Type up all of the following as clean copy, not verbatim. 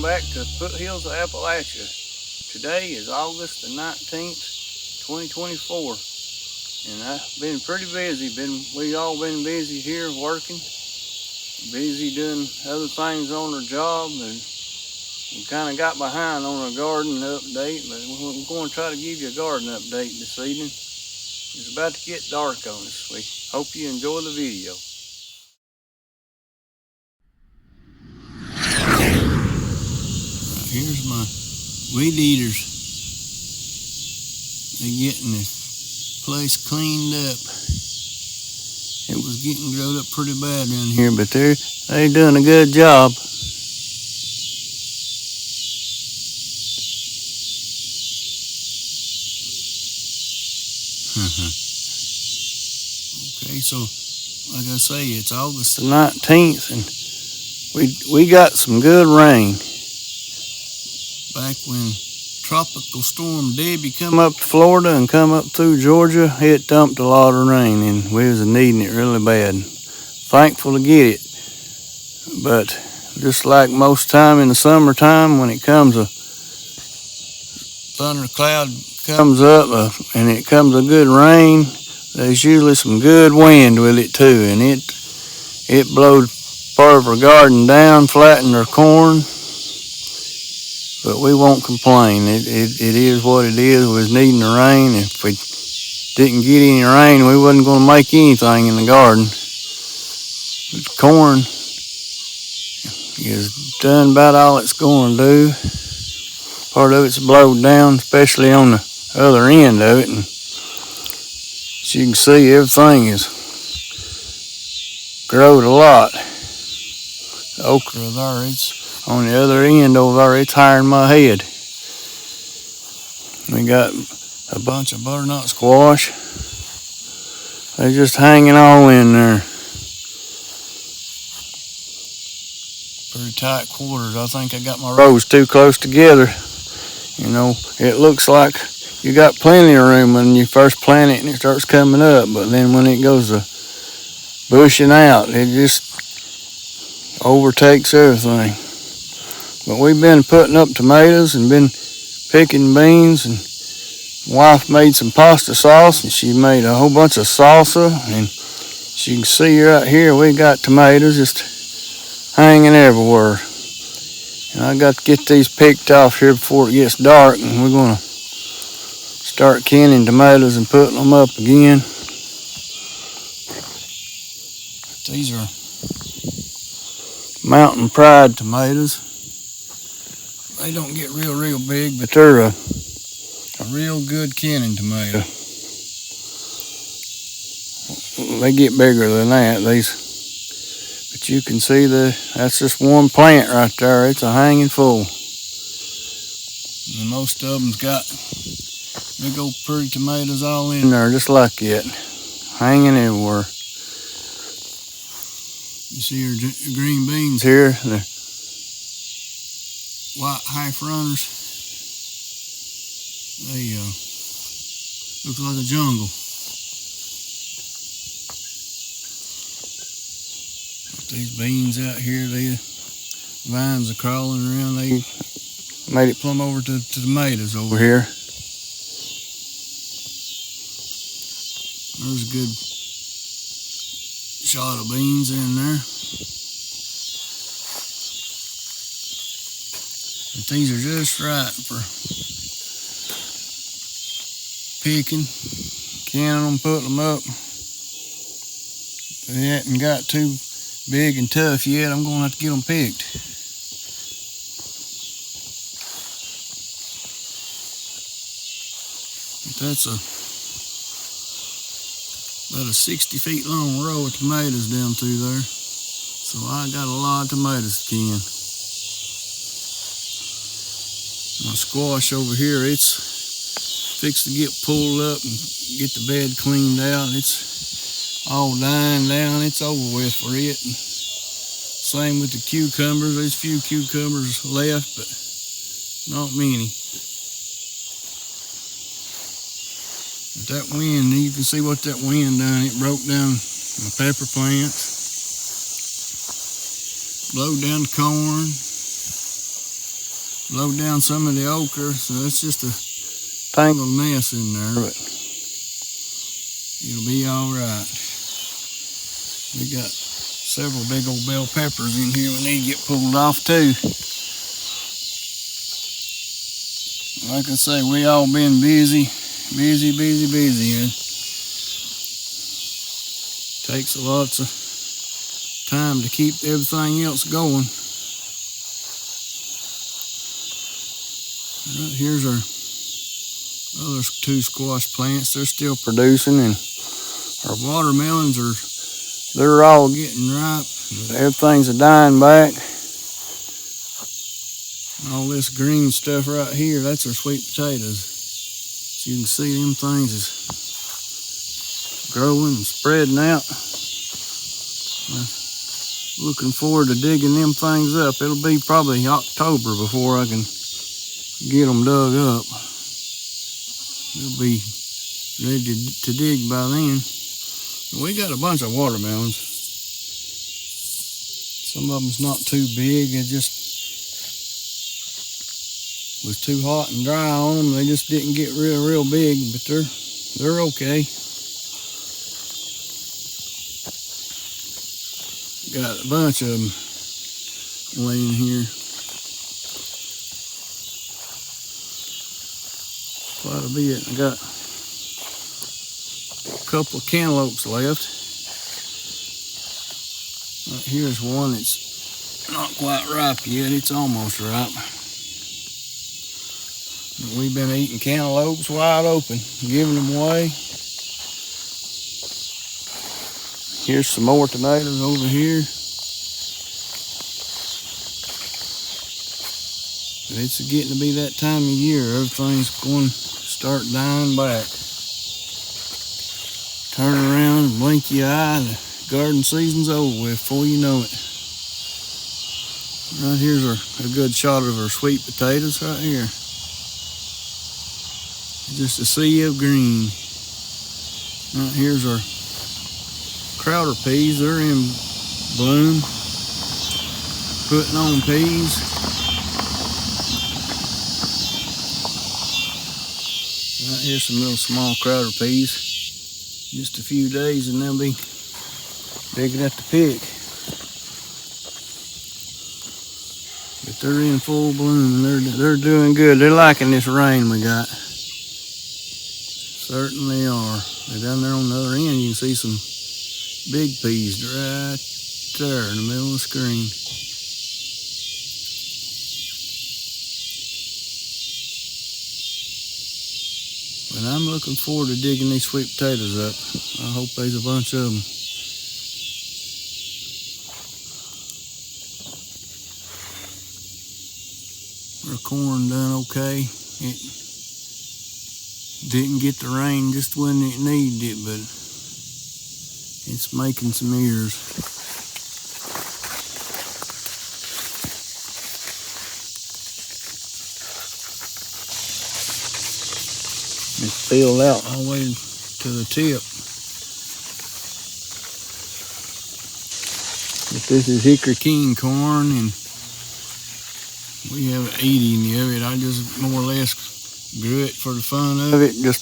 welcome back to Foothills of Appalachia. Today is August the 19th, 2024, and I've been pretty busy. We all been busy here working, busy doing other things on our job, and we kind of got behind on our garden update, but we're going to try to give you a garden update this evening. It's about to get dark on us. We hope you enjoy the video. Here's my weed eaters. They're getting this place cleaned up. It was getting growed up pretty bad around here, but they're doing a good job. Okay, so like I say, it's August the 19th, and we got some good rain. Back when Tropical Storm Debbie come up to Florida and come up through Georgia, it dumped a lot of rain, and we was needing it really bad. Thankful to get it, but just like most time in the summertime, when it comes a thundercloud comes up and it comes a good rain, there's usually some good wind with it too, and it blowed part of our garden down, flattened our corn. But we won't complain. It is what it is. We was needing the rain. If we didn't get any rain, we wasn't going to make anything in the garden. The corn is done about all it's going to do. Part of it's blowed down, especially on the other end of it. And as you can see, everything is growed a lot. The okra there, it's on the other end over there, it's higher than my head. We got a bunch of butternut squash. They're just hanging all in there. Pretty tight quarters. I think I got my rows too close together. You know, it looks like you got plenty of room when you first plant it and it starts coming up, but then when it goes to bushing out, it just overtakes everything. But we've been putting up tomatoes and been picking beans, and wife made some pasta sauce, and she made a whole bunch of salsa, and as you can see right here, we got tomatoes just hanging everywhere. And I got to get these picked off here before it gets dark, and we're going to start canning tomatoes and putting them up again. These are Mountain Pride tomatoes. They don't get real big, but they're a real good canning tomato. They get bigger than that, but you can see that's just one plant right there. It's a hanging full. And most of them's got big old pretty tomatoes all in there, just like that, hanging everywhere. You see your green beans here. They're white half runners. They look like a jungle. These beans out here, the vines are crawling around. They made it plumb over to tomatoes over here. There's a good shot of beans in there. But these are just right for picking, canning them, putting them up. They hadn't got too big and tough yet. I'm going to have to get them picked. But that's about a 60 feet long row of tomatoes down through there. So I got a lot of tomatoes to can. My squash over here, it's fixed to get pulled up and get the bed cleaned out. It's all dying down. It's over with for it. And same with the cucumbers. There's a few cucumbers left, but not many. But that wind, you can see what that wind done. It broke down my pepper plants, blowed down the corn. blow down some of the ochre, so it's just a tangled mess in there, but it'll be all right. We got several big old bell peppers in here we need to get pulled off too. Like I say, we all been busy. It takes lots of time to keep everything else going. Right, here's our other 2 squash plants. They're still producing, and our watermelons they're all getting ripe. Everything's dying back. All this green stuff right here, that's our sweet potatoes. So you can see them things is growing and spreading out. Looking forward to digging them things up. It'll be probably October before I can get them dug up. They'll be ready to dig by then. We got a bunch of watermelons. Some of them's not too big. It just was too hot and dry on them. They just didn't get real big, but they're okay. Got a bunch of them laying here. Quite a bit. I got a couple of cantaloupes left. Right here's one that's not quite ripe yet. It's almost ripe. We've been eating cantaloupes wide open, giving them away. Here's some more tomatoes over here. It's getting to be that time of year. Everything's going to start dying back. Turn around, blink your eye, the garden season's over with before you know it. Right here's a good shot of our sweet potatoes right here. Just a sea of green. Right here's our crowder peas. They're in bloom, putting on peas. Right here's some little small crowder peas. Just a few days and they'll be big enough to pick. But they're in full bloom and they're doing good. They're liking this rain we got. Certainly are. They're down there on the other end. You can see some big peas right there in the middle of the screen. And I'm looking forward to digging these sweet potatoes up. I hope there's a bunch of them. Our corn done okay. It didn't get the rain just when it needed it, but it's making some ears. It's filled out all the way to the tip. But this is Hickory King corn, and we haven't eaten any of it. I just more or less grew it for the fun of it. Just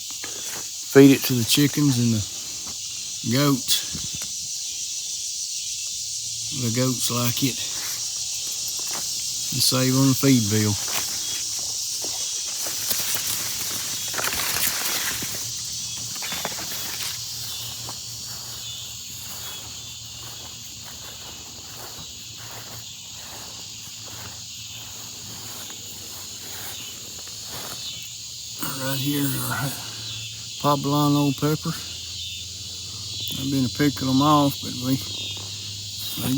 feed it to the chickens and the goats. The goats like it. And save on the feed bill. Right here are poblano peppers. I've been picking them off, but they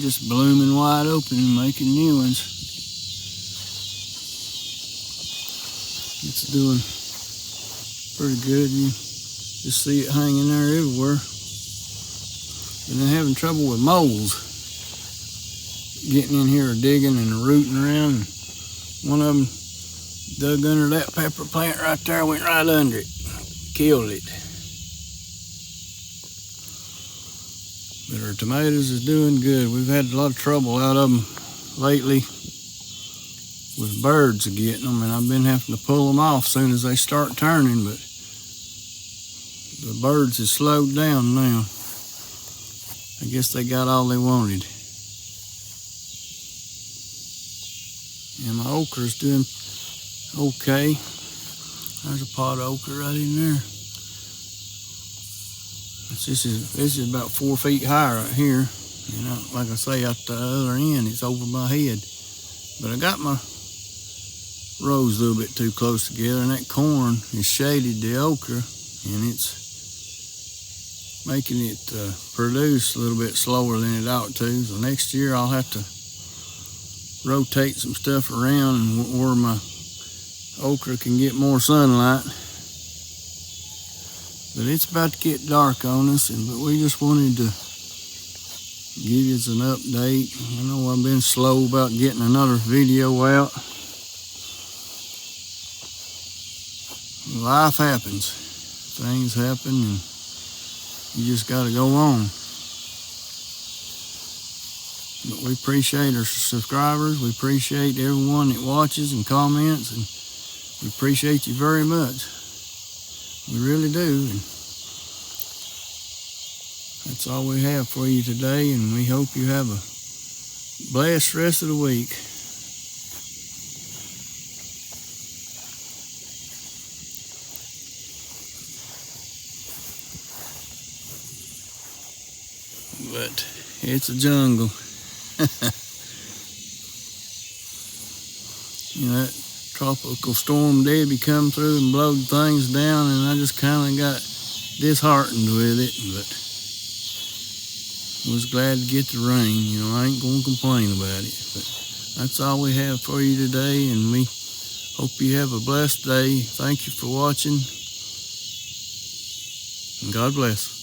just blooming wide open and making new ones. It's doing pretty good. You just see it hanging there everywhere. And they're having trouble with moles getting in here, digging and rooting around. One of them dug under that pepper plant right there, went right under it, killed it. But our tomatoes is doing good. We've had a lot of trouble out of them lately with birds getting them, and I've been having to pull them off as soon as they start turning, but the birds have slowed down now. I guess they got all they wanted. And my okra's doing okay. There's a pot of okra right in there. This is about 4 feet high right here. You know, like I say, at the other end, it's over my head. But I got my rows a little bit too close together, and that corn has shaded the okra, and it's making it produce a little bit slower than it ought to. So next year I'll have to rotate some stuff around where my okra can get more sunlight. But it's about to get dark on us, but we just wanted to give you an update. I know I've been slow about getting another video out. Life happens. Things happen, and you just got to go on. But we appreciate our subscribers. We appreciate everyone that watches and comments, and we appreciate you very much. We really do. And that's all we have for you today, and we hope you have a blessed rest of the week. But it's a jungle. You know, that tropical storm Debbie come through and blowed things down, and I just kind of got disheartened with it, but was glad to get the rain. You know, I ain't gonna complain about it. But that's all we have for you today, and we hope you have a blessed day. Thank you for watching, and God bless.